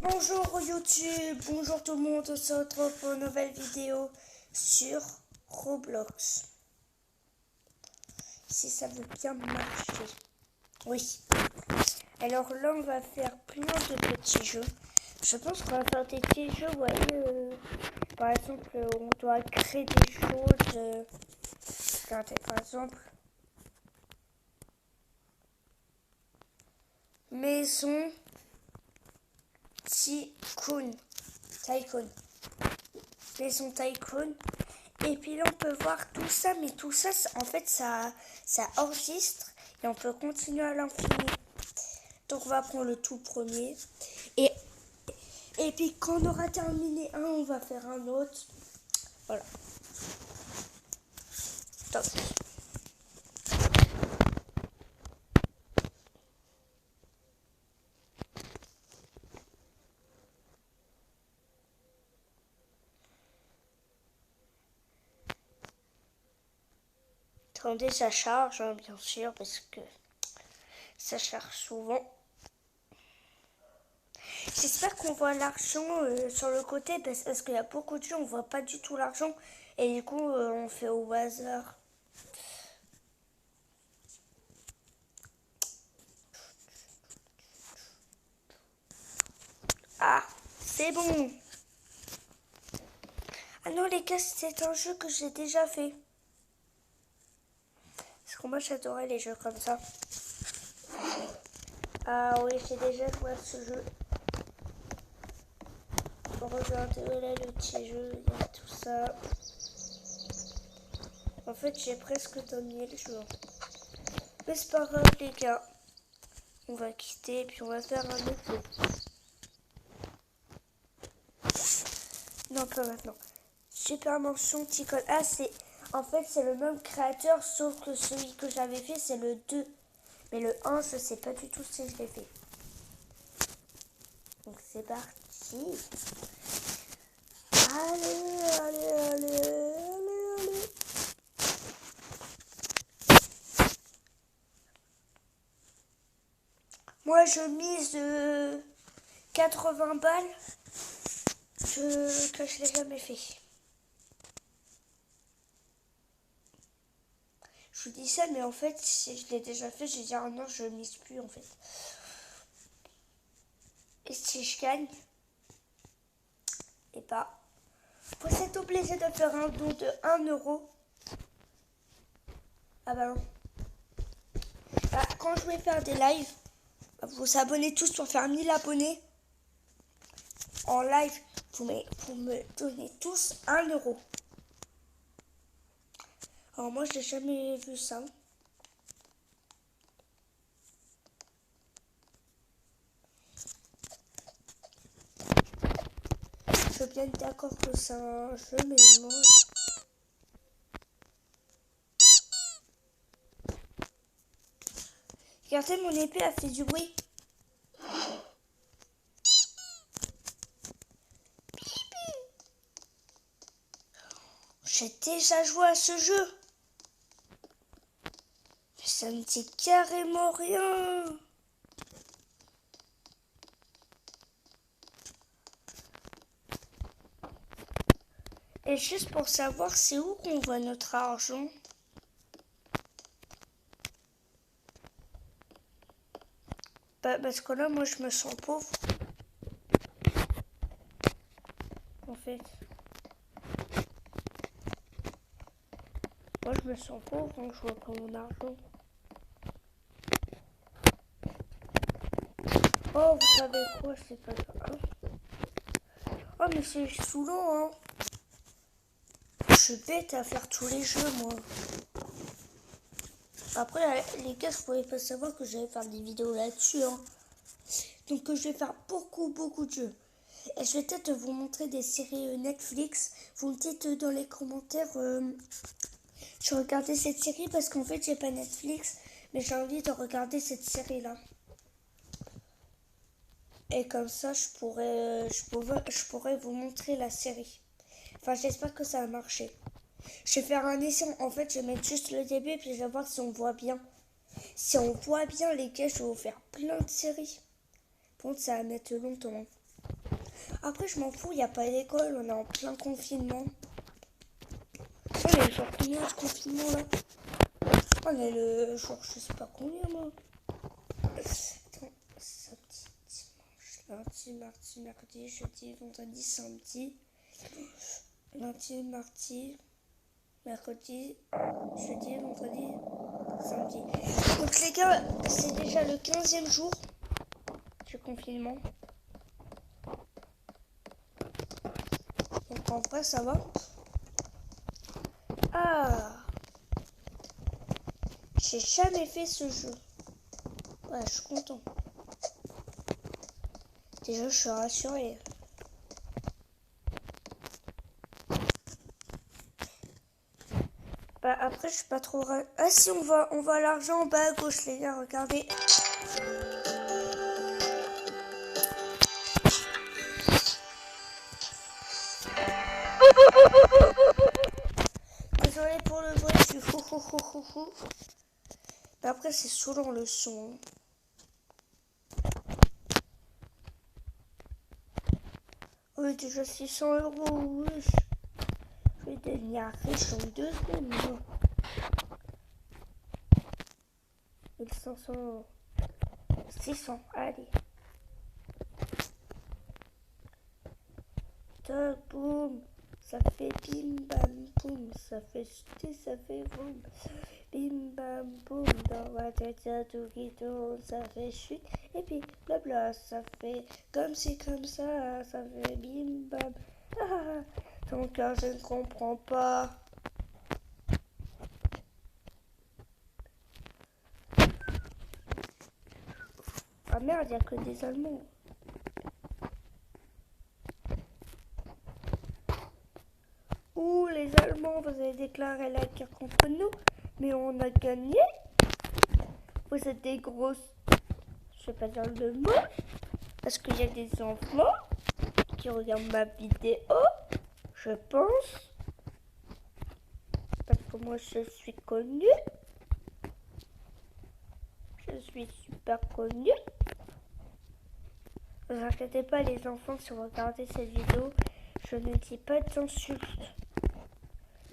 Bonjour YouTube, bonjour tout le monde, on se retrouve pour une nouvelle vidéo sur Roblox. Si ça veut bien marcher. Oui. Alors là on va faire plein de petits jeux. Je pense qu'on va faire des petits jeux, vous voyez, par exemple on doit créer des choses. Regardez par exemple. Maison Tycoon. Maison Tycoon. Et puis là, on peut voir tout ça, mais tout ça, en fait, ça enregistre et on peut continuer à l'infini. Donc, on va prendre le tout premier. Et puis, quand on aura terminé un, on va faire un autre. Voilà. Top. Attendez, ça charge, hein, bien sûr, parce que ça charge souvent. J'espère qu'on voit l'argent sur le côté, parce qu'il y a beaucoup de gens, on voit pas du tout l'argent. Et du coup, on fait au hasard. Ah, c'est bon. Ah non, les gars, c'est un jeu que j'ai déjà fait. Parce que moi, j'adorais les jeux comme ça. Ah oui, j'ai déjà joué à ce jeu. Regardez, voilà le petit jeu, il y a tout ça. En fait, j'ai presque terminé le jeu. Mais c'est pas grave, les gars. On va quitter, puis on va faire un autre jeu. Non, pas maintenant. Super Mansion Tycoon. Ah, en fait, c'est le même créateur, sauf que celui que j'avais fait, c'est le 2. Mais le 1, je sais pas du tout si je l'ai fait. Donc, c'est parti. Allez. Moi, je mise 80 balles que je l'ai jamais fait. Je vous dis ça, mais en fait, si je l'ai déjà fait, j'ai dit ah non, je mise plus en fait. Et si je gagne, et bah, vous êtes obligé de faire un don de 1 euro. Ah bah non. Bah, quand je vais faire des lives, vous abonnez tous pour faire 1000 abonnés. En live, vous me donnez tous 1 euro. Alors moi, je n'ai jamais vu ça. Je veux bien être d'accord que c'est un jeu, mais non. Regardez, mon épée a fait du bruit. J'ai déjà joué à ce jeu. Mais ça me dit carrément rien. Et juste pour savoir, c'est où qu'on voit notre argent? Bah, parce que là, moi, je me sens pauvre. En fait. Moi, je me sens pauvre, hein, je vois pas mon argent. Oh, vous savez quoi, c'est pas grave. Oh, mais c'est sous l'eau, hein. Je suis bête à faire tous les jeux, moi. Après, les gars, je pouvais pas savoir que j'allais faire des vidéos là-dessus, hein. Donc, je vais faire beaucoup de jeux. Et je vais peut-être vous montrer des séries Netflix. Vous me dites dans les commentaires, je regardais cette série parce qu'en fait, j'ai pas Netflix, mais j'ai envie de regarder cette série-là. Et comme ça, je pourrais vous montrer la série. Enfin, j'espère que ça a marché. Je vais faire un essai. En fait, je vais mettre juste le début, puis je vais voir si on voit bien. Si on voit bien, les gars, je vais vous faire plein de séries. Bon, ça va mettre longtemps. Après, je m'en fous, il n'y a pas d'école, on est en plein confinement. On est le jour combien de confinement là? On est le jour je sais pas combien moi. Attends, samedi, dimanche, lundi, mardi, mercredi, jeudi, vendredi, samedi. Lundi, mardi, mercredi, jeudi, vendredi, samedi. Donc les gars, c'est déjà le 15e jour du confinement. Donc en vrai ça va. Ah, j'ai jamais fait ce jeu. Ouais, je suis content. Déjà, je suis rassurée. Bah après, je suis pas trop... Ah si, on va à l'argent en bas à gauche, les gars, regardez. Désolé pour le bruit, je suis fou. Mais après, c'est saoulant le son. Oui, déjà 600 €, oui. Je vais devenir riche en 2 secondes, moi. 1500 €. 600, allez. Toc, boum. Ça fait bim bam boum. Ça fait chuter, ça fait boum. Bim bam boum. Dans ma tête, y'a tout qui tourne. Ça fait chute. Et puis blabla. Ça fait comme si, comme ça. Ça fait bim bam. Ah, ton cœur, je ne comprends pas. Ah merde, y'a que des Allemands. Ouh, les Allemands, vous avez déclaré la guerre contre nous, mais on a gagné. Vous êtes des grosses... Je vais pas dire le mot, parce qu'il y a des enfants qui regardent ma vidéo, je pense. Parce que moi, je suis connue. Je suis super connue. Ne vous inquiétez pas, les enfants, si vous regardez cette vidéo, je ne dis pas d'insultes.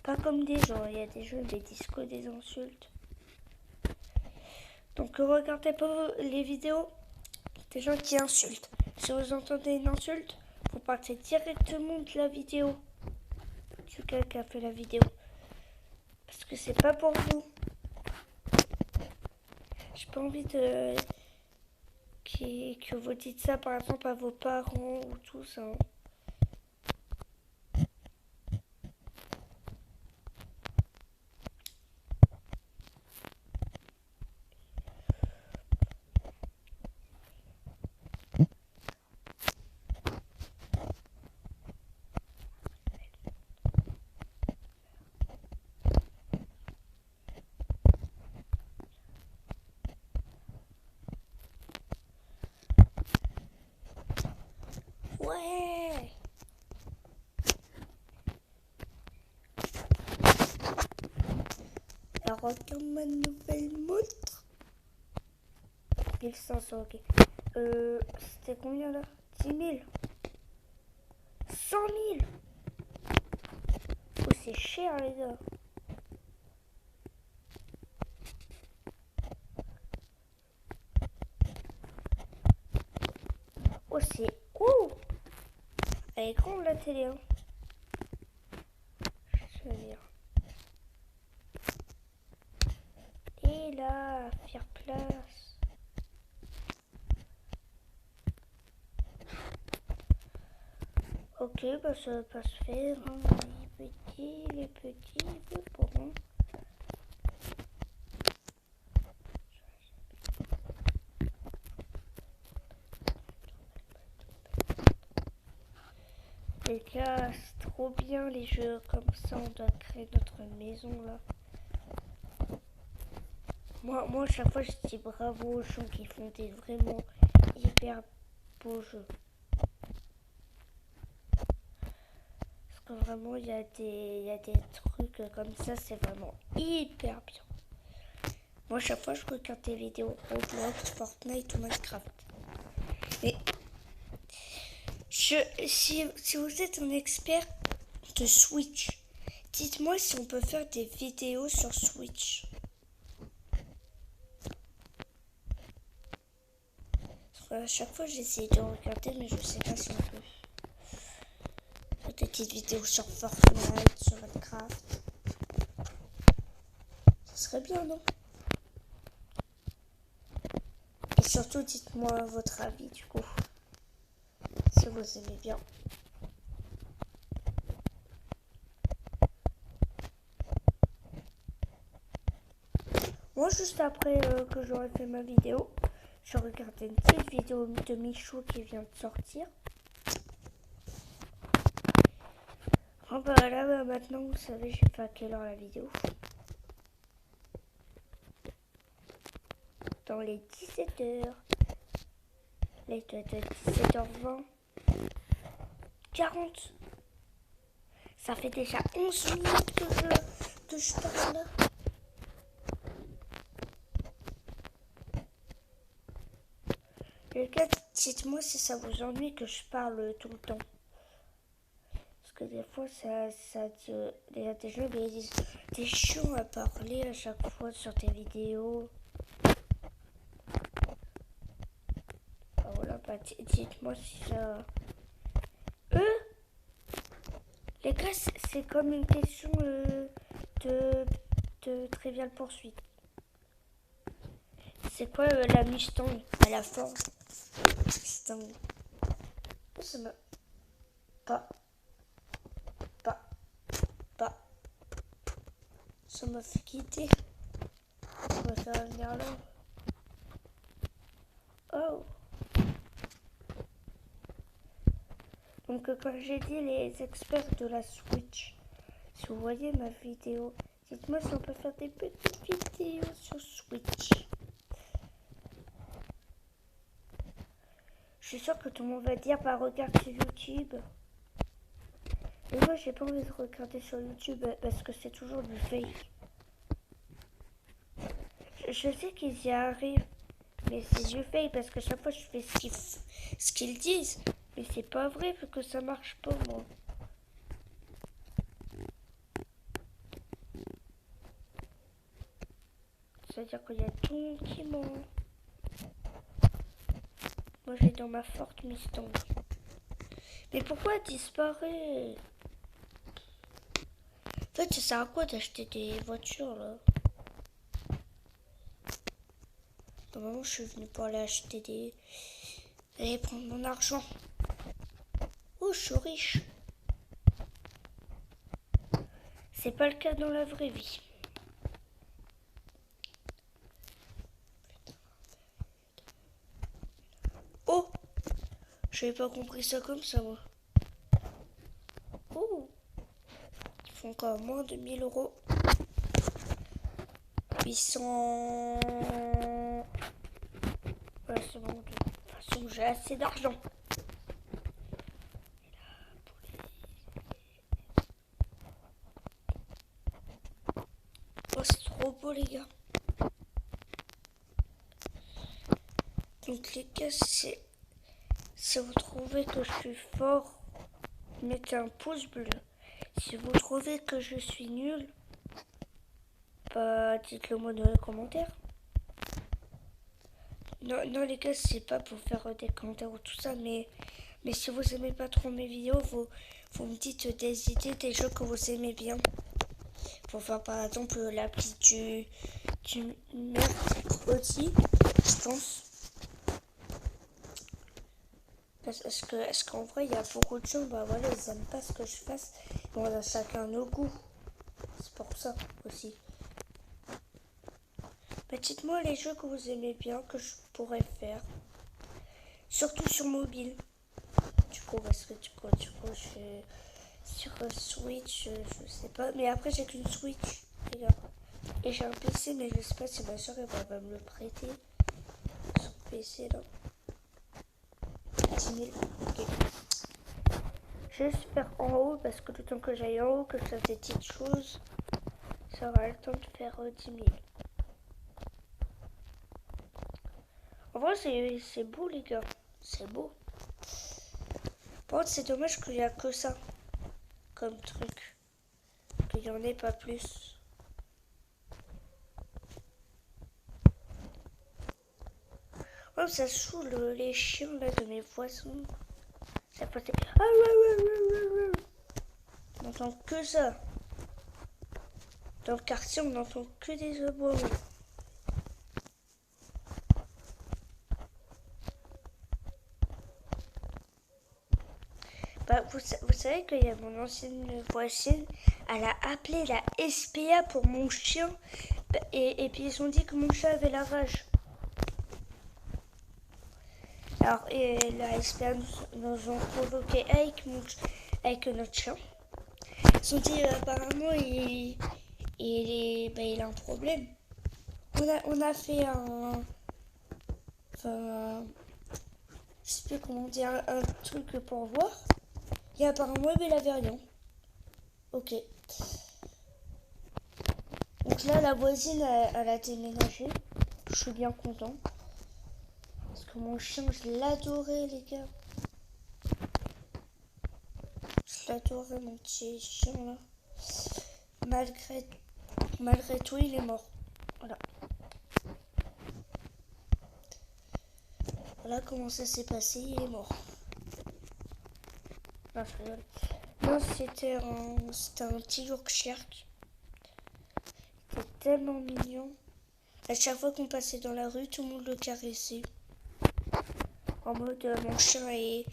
Pas comme des gens, il y a des gens qui disent que des insultes. Donc regardez pas les vidéos des gens qui insultent. Si vous entendez une insulte, vous partez directement de la vidéo du gars qui a fait la vidéo. Parce que c'est pas pour vous. J'ai pas envie de que vous dites ça par exemple à vos parents ou tout ça. Ouais. Alors regarde ma nouvelle montre. 1500, ok. C'était combien là? 10 000. 100 000. Oh, c'est cher les gars. Oh, c'est... Ouh. Elle est grande la télé, hein. Je veux dire. Et là, faire place. Ok, bah ça va pas se faire. Hein. Les petits, bon. Les gars, c'est trop bien les jeux comme ça. On doit créer notre maison là. Moi, chaque fois, je dis bravo aux gens qui font des vraiment hyper beaux jeux. Parce que vraiment, il y a des trucs comme ça, c'est vraiment hyper bien. Moi, chaque fois, je regarde des vidéos Roblox, Fortnite ou Minecraft. Mais je Si vous êtes un expert de Switch, dites-moi si on peut faire des vidéos sur Switch. À chaque fois j'essaie de regarder mais je sais pas si on peut. Des petites vidéos sur Fortnite, sur Minecraft. Ça serait bien, non? Et surtout dites-moi votre avis du coup. Si vous aimez bien. Moi juste après que j'aurai fait ma vidéo, je regardais une petite vidéo de Michou qui vient de sortir. Oh bah là maintenant vous savez j'ai fait à quelle heure la vidéo. Dans les 17h. Les 17h20. 40. Ça fait déjà 11 minutes que je parle là. Les gars, dites-moi si ça vous ennuie que je parle tout le temps. Parce que des fois, il y a des gens qui disent t'es chiant à parler à chaque fois sur tes vidéos. Bah voilà, bah dites-moi si ça... Les gars, c'est comme une question de Trivial Poursuite. C'est quoi la Mustang à la forme? Mustang. Oh, ça m'a... Pas. Ça m'a fait quitter. Ça m'a fait revenir là. Oh. Donc comme j'ai dit, les experts de la Switch, si vous voyez ma vidéo, dites-moi si on peut faire des petites vidéos sur Switch. Je suis sûre que tout le monde va dire bah regarde sur YouTube. Mais moi j'ai pas envie de regarder sur YouTube parce que c'est toujours du fake. Je sais qu'ils y arrivent, mais c'est du fake parce que chaque fois je fais ce qu'ils disent. Mais c'est pas vrai vu que ça marche pas moi. C'est-à-dire qu'il y a tout le monde qui ment. Moi j'ai dans ma forte Mustang. Mais pourquoi elle disparaît? En fait, ça sert à quoi d'acheter des voitures là? Normalement, je suis venue pour aller acheter des... Aller prendre mon argent. Oh, je suis riche. C'est pas le cas dans la vraie vie. Oh! J'avais pas compris ça comme ça, moi. Oh! Ils font encore moins de 1000 €. 800... Ouais, c'est bon. De toute façon, j'ai assez d'argent. Oh, c'est trop beau, les gars. Donc, les gars, si vous trouvez que je suis fort, mettez un pouce bleu. Si vous trouvez que je suis nul, bah, dites-le moi dans les commentaires. Non, les gars, c'est pas pour faire des commentaires ou tout ça, mais si vous aimez pas trop mes vidéos, vous me dites des idées, des jeux que vous aimez bien. Pour faire par exemple l'appli du mercredi, je pense. Est-ce qu'en vrai, il y a beaucoup de gens, bah voilà, ils aiment pas ce que je fasse. On a chacun nos goûts. C'est pour ça aussi. Bah, dites-moi les jeux que vous aimez bien, que je pourrais faire. Surtout sur mobile. Du coup, parce que du coup je suis sur Switch, je sais pas. Mais après, j'ai qu'une Switch, les gars. Et j'ai un PC, mais je sais pas si ma soeur va me le prêter. Son PC, là. 10 000. Ok. J'espère en haut, parce que le temps que j'aille en haut, que je fasse des petites choses, ça aura le temps de faire 10 000. En vrai, c'est beau, les gars. C'est beau. Par contre, c'est dommage qu'il n'y a que ça comme truc. Qu'il n'y en ait pas plus. Oh, ça saoule les chiens là de mes voisins. Ça peut être... Ah ouais, ouais, ouais, ouais, ouais. On n'entend que ça. Dans le quartier, on n'entend que des aboiements. Bah, vous savez qu'il y a mon ancienne voisine, elle a appelé la SPA pour mon chien. Et puis ils ont dit que mon chat avait la rage. Alors, et la SPA nous ont convoqué avec notre chien. Ils ont dit apparemment il a un problème. On a fait enfin, je sais plus comment dire, un truc pour voir. Et apparemment il avait rien. Ok. Donc là la voisine elle a déménagé. Je suis bien content. Parce que mon chien je l'adorais les gars. Je l'adorais mon petit chien là. Malgré tout il est mort. Voilà. Voilà comment ça s'est passé, il est mort. Non, je rigole. Non, c'était un petit Yorkshire. C'était tellement mignon. À chaque fois qu'on passait dans la rue, tout le monde le caressait. En mode, mon chien est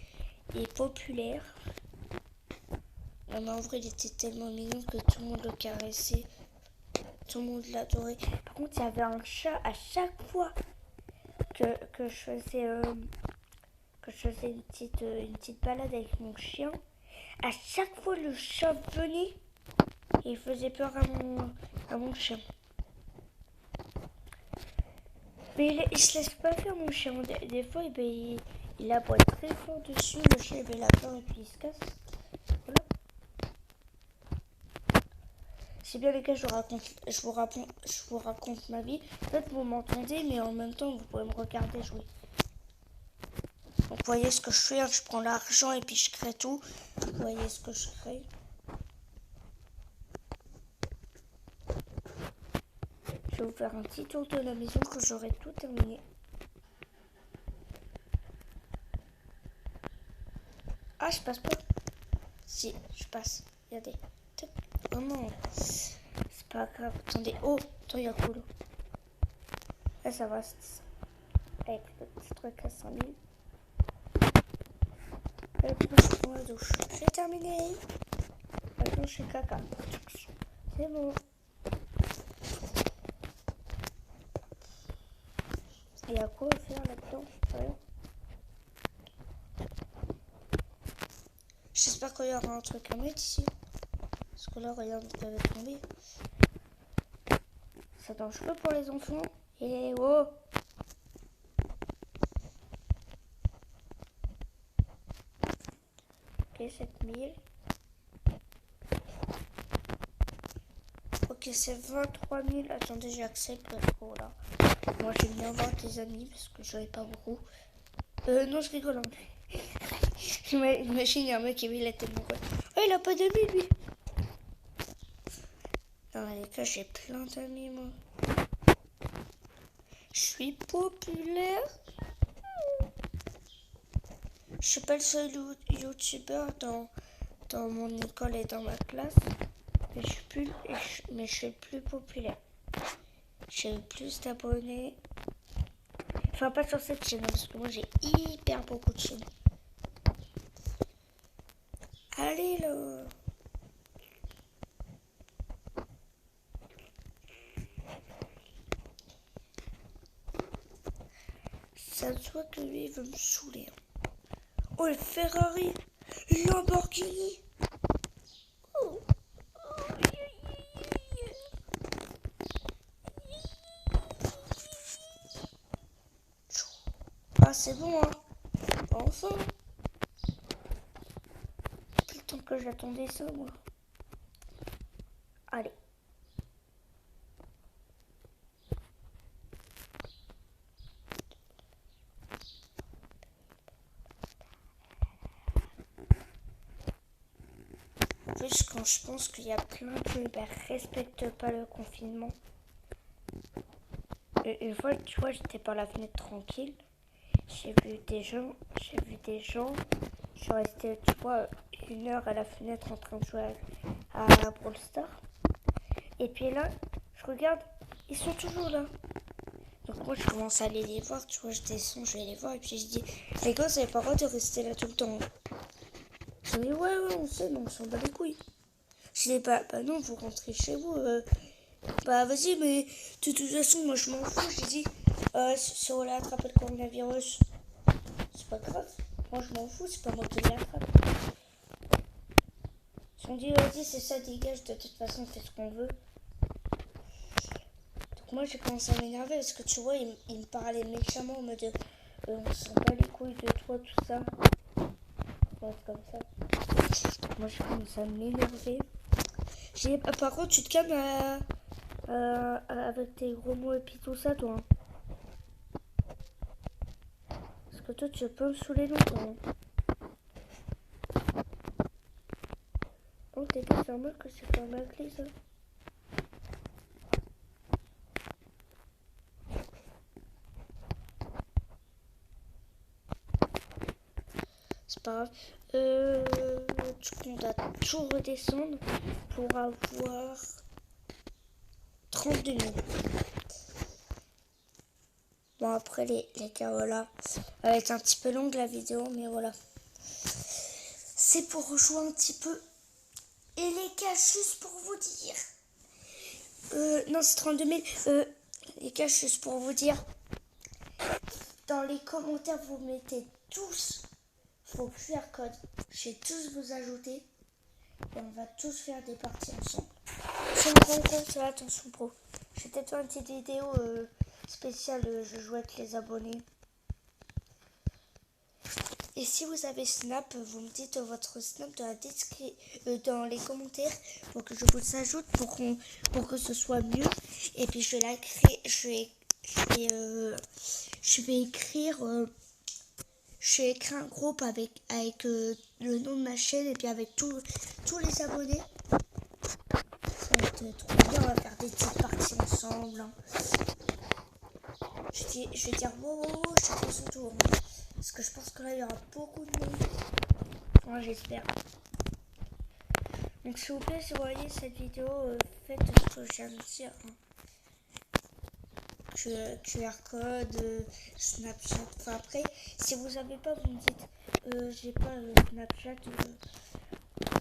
populaire. Non, mais en vrai, il était tellement mignon que tout le monde le caressait. Tout le monde l'adorait. Par contre, il y avait un chat à chaque fois que je faisais une petite balade avec mon chien. À chaque fois, le chat venait et il faisait peur à mon chien. Mais il se laisse pas faire, mon chien. Des fois, il aboie très fort dessus. Le chien il a peur et puis il se casse. Voilà. C'est bien les gars, je vous raconte ma vie. Peut-être vous m'entendez, mais en même temps, vous pouvez me regarder jouer. Donc, vous voyez ce que je fais, hein, je prends l'argent et puis je crée tout. Vous voyez ce que je crée. Je vais vous faire un petit tour de la maison quand j'aurai tout terminé. Ah, je passe pas. Si, je passe. Regardez. Oh non. C'est pas grave. Attendez. Oh, attends, il y a cool. Là, ça va. Avec le petit truc à 5000. Et puis, je prends la douche. J'ai terminé. Maintenant, je suis caca. C'est bon. Il y a quoi à faire là-dedans? J'espère qu'il y aura un truc à mettre ici. Parce que là, regarde, ça va tomber. C'est dangereux pour les enfants. Et oh! Ok, 7000. Ok, c'est 23 000. Attendez, j'accepte parce que voilà. Moi, j'aime bien avoir des amis parce que j'en ai pas beaucoup. Non, je rigole. Hein. Imagine, il y a un mec qui il est tellement cool. Oh, il a pas d'amis, lui. Non, les gars, j'ai plein d'amis, moi. Je suis populaire. Je suis pas le seul youtubeur dans mon école et dans ma classe. Mais je suis le plus populaire. J'ai plus d'abonnés. Enfin, pas sur cette chaîne, parce que moi, j'ai hyper beaucoup de chaînes. Allez, là. Ça se voit que lui, il veut me saouler. Oh, le Ferrari. Le Lamborghini. Oh. Ah, c'est bon, hein. Enfin. Depuis le temps que j'attendais ça, moi. Allez. plus quand je pense qu'il y a plein qui ne respectent pas le confinement. Une fois, tu vois, j'étais par la fenêtre tranquille. J'ai vu des gens. Je suis restée, tu vois, 1 heure à la fenêtre en train de jouer à Brawl Stars. Et puis là, je regarde, ils sont toujours là. Donc moi, je commence à aller les voir, tu vois, je descends, je vais les voir. Et puis je dis, les gars, vous n'avez pas le droit de rester là tout le temps. Je dis, ouais, on sait, mais on s'en bat les couilles. Je dis, bah non, vous rentrez chez vous. Bah vas-y, mais de toute façon, moi, je m'en fous. J'ai dit, si on l'a attrapé le coronavirus, c'est pas grave. Moi, je m'en fous, c'est pas moi qui l'attrape. Ils ont dit, vas-y, c'est ça, dégage, de toute façon, on fait ce qu'on veut. Donc moi, j'ai commencé à m'énerver parce que tu vois, il me parlait méchamment en mode, on s'en bat les couilles de toi, tout ça. Ouais, comme ça. Moi, je commence à m'énerver. Par contre, tu te calmes avec tes gros mots et puis tout ça, toi. Parce que toi, tu peux me saouler longtemps. Oh, t'es pas normal que c'est pas mal clé, ça. C'est pas grave. Tu comptes à tout redescendre pour avoir 32 000. Bon, après, les gars, voilà. Elle va être un petit peu longue, la vidéo, mais voilà. C'est pour rejouer un petit peu. Et les gars, juste pour vous dire. Non, c'est 32 000. Les gars, juste pour vous dire. Dans les commentaires, vous mettez tous vos QR codes. Je vais tous vous ajouter. Et on va tous faire des parties ensemble. C'est mon compte, attention pro. Je vais peut-être faire une petite vidéo spéciale. Je joue avec les abonnés. Et si vous avez Snap, vous me dites votre Snap dans les commentaires pour que je vous ajoute pour que ce soit mieux. Et puis je vais la créer. Je vais écrire un groupe avec le nom de ma chaîne et puis avec tous les abonnés. Ça va être trop bien, on va faire des petites parties ensemble. Hein. Je vais dire wow, chacun son tour. Hein. Parce que je pense que là, il y aura beaucoup de monde. Enfin, j'espère. Donc, s'il vous plaît, si vous voyez cette vidéo, faites ce que je viens de dire. Hein. QR code, Snapchat. Enfin, après, si vous n'avez pas, vous me dites, j'ai pas Snapchat.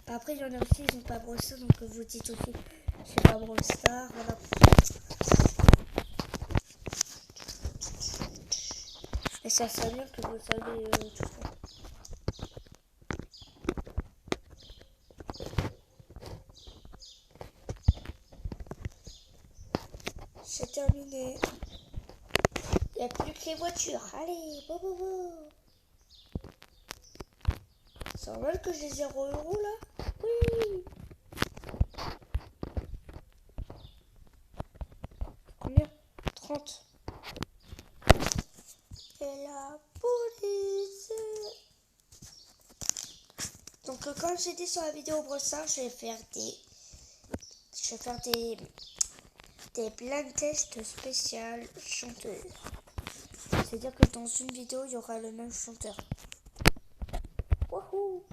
Après, il y en a aussi, ils n'ont pas Brawl Stars, donc vous dites aussi, j'ai pas Brawl Stars. Voilà. Et ça serait bien que vous savez tout ça. C'est terminé. Il n'y a plus que les voitures. Allez, bo. C'est normal que j'ai 0 € là? Oui. Combien? 30. Et la police. Donc comme j'ai dit sur la vidéo brossard, je vais faire des blind tests spéciales chanteuses. C'est-à-dire que dans une vidéo, il y aura le même chanteur. Wouhou!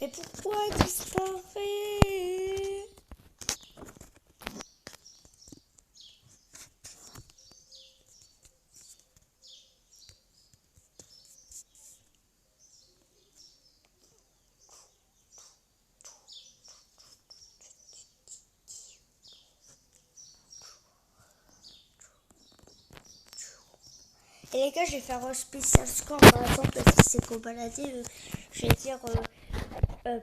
Mais pourquoi disparaît? Et les gars, je vais faire un spécial score. Par exemple, si c'est pour balader, je vais dire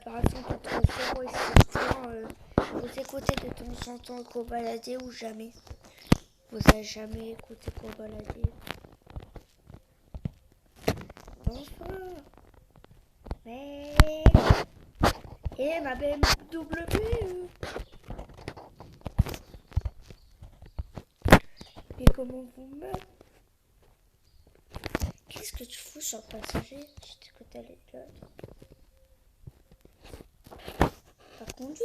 par exemple entre 0 et 7 points. Vous écoutez de temps en temps qu'au balader ou jamais. Vous n'avez jamais écouté qu'au balader. Bonsoir. Mais. Et ma BMW. Mais comment vous mettez? Qu'est-ce que tu fous sur le passager? Je t'écoute aller là. Par contre, conduis.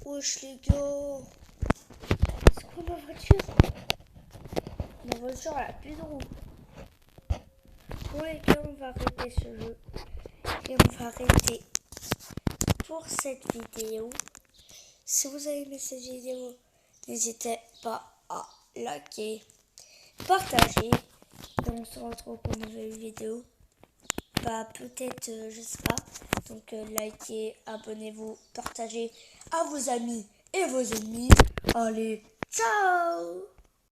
Wesh les gars. C'est quoi ma voiture? Ma voiture elle a plus de roues. Bon les gars, on va arrêter ce jeu. Et on va arrêter pour cette vidéo. Si vous avez aimé cette vidéo, n'hésitez pas à liker, partager. Et on se retrouve pour une nouvelle vidéo. Bah peut-être, je sais pas. Donc likez, abonnez-vous, partagez à vos amis et vos ennemis. Allez, ciao!